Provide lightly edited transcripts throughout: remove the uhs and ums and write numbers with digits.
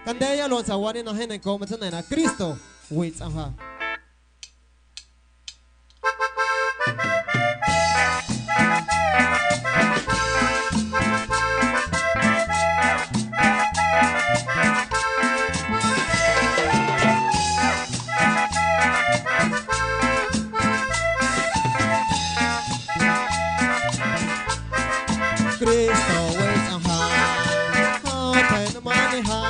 กันเดียลวนสาววันนี้นะให้ในกองมันจะไหนนะคริสโตวิจังฮะคริสโตวิจังฮะฮาเทนมาเนฮา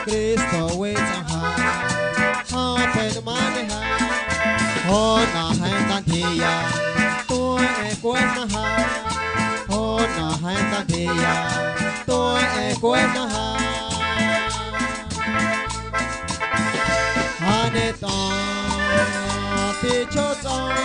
คริสโตวิจังฮะฮาเทนมาเนฮาฮอนาให้ตันทียาตัวเอกวนนะฮะฮอนาให้ตันทียาตัวเอกวนนะฮะฮาเนตอนที่โชจอน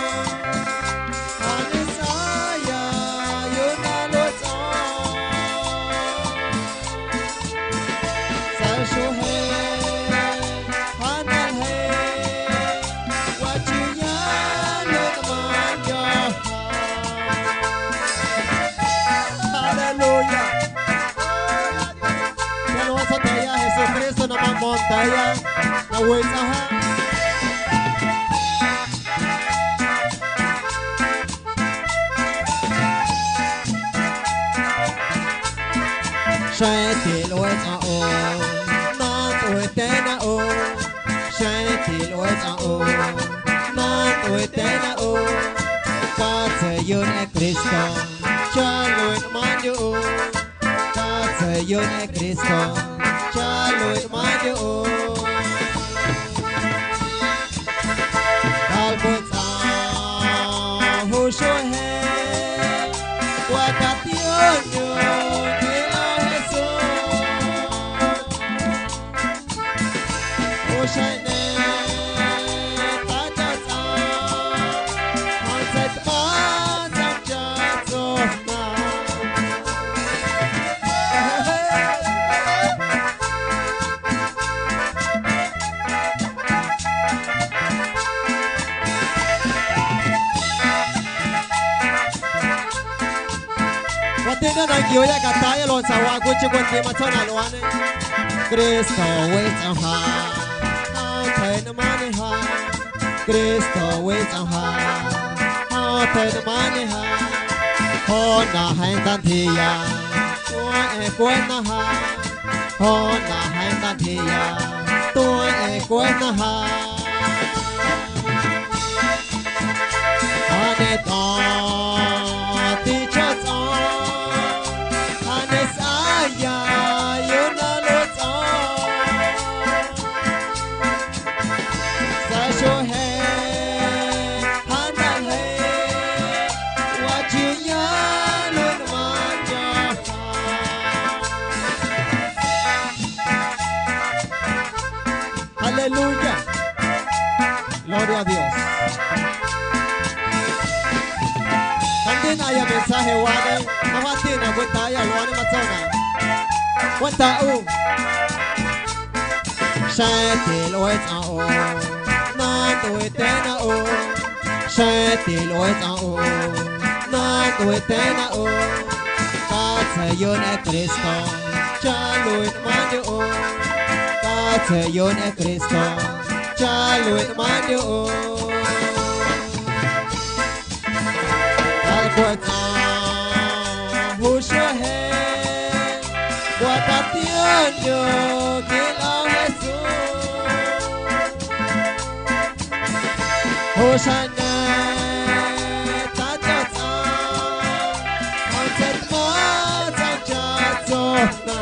Montaya, na wait aha. Shai til wait o, na tuổi te na o. Shai til wait o, na tuổi te na o. Ca se yun e Cristo, cha luit man yo. Ca se yun e Cristo. Cha lôi má điệu đào bột sa hồ sôi hè qua cả tiếng nhiều tiếng hết số hồ sôi nè ta cho sa họ sẽ má trong cha rồi Tina na kiyo ya kataya lon sa wa kuchi kun ti machona lone Cristo we chang ha ha thai na mani ha Cristo we chang ha ha thai na mani ha ho na hai tan thi ya tua e quên na ha ho na hai tan thi ya tua e quên na ha ha ne ta ti cha sa Aleluya, gloria a Dios. También hay mensaje wane, namatina cuenta ya lo wane machona. Cuenta Shati loe tao, na tui te na o. Shati loe tao, na tui te na o. Ca se yun e Cristo, cha luit man yo. Ca yun e Cristo, cha luit man yo. Al cuota hu sho he, cuota tion yo kilo Jesús. Hosanna, ta cha cha, on set mo cha cha so na.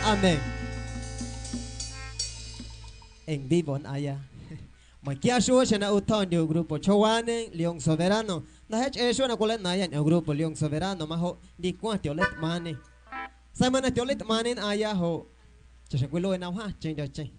Amén. En vivo en allá. Maquia shua na uton del grupo Chowane, León Soberano. Na hech shua na kulen na yan el grupo León Soberano maho di kwa tiolet mane. Sa mana tiolet mane aya ho. Cha kulo na ha, chen.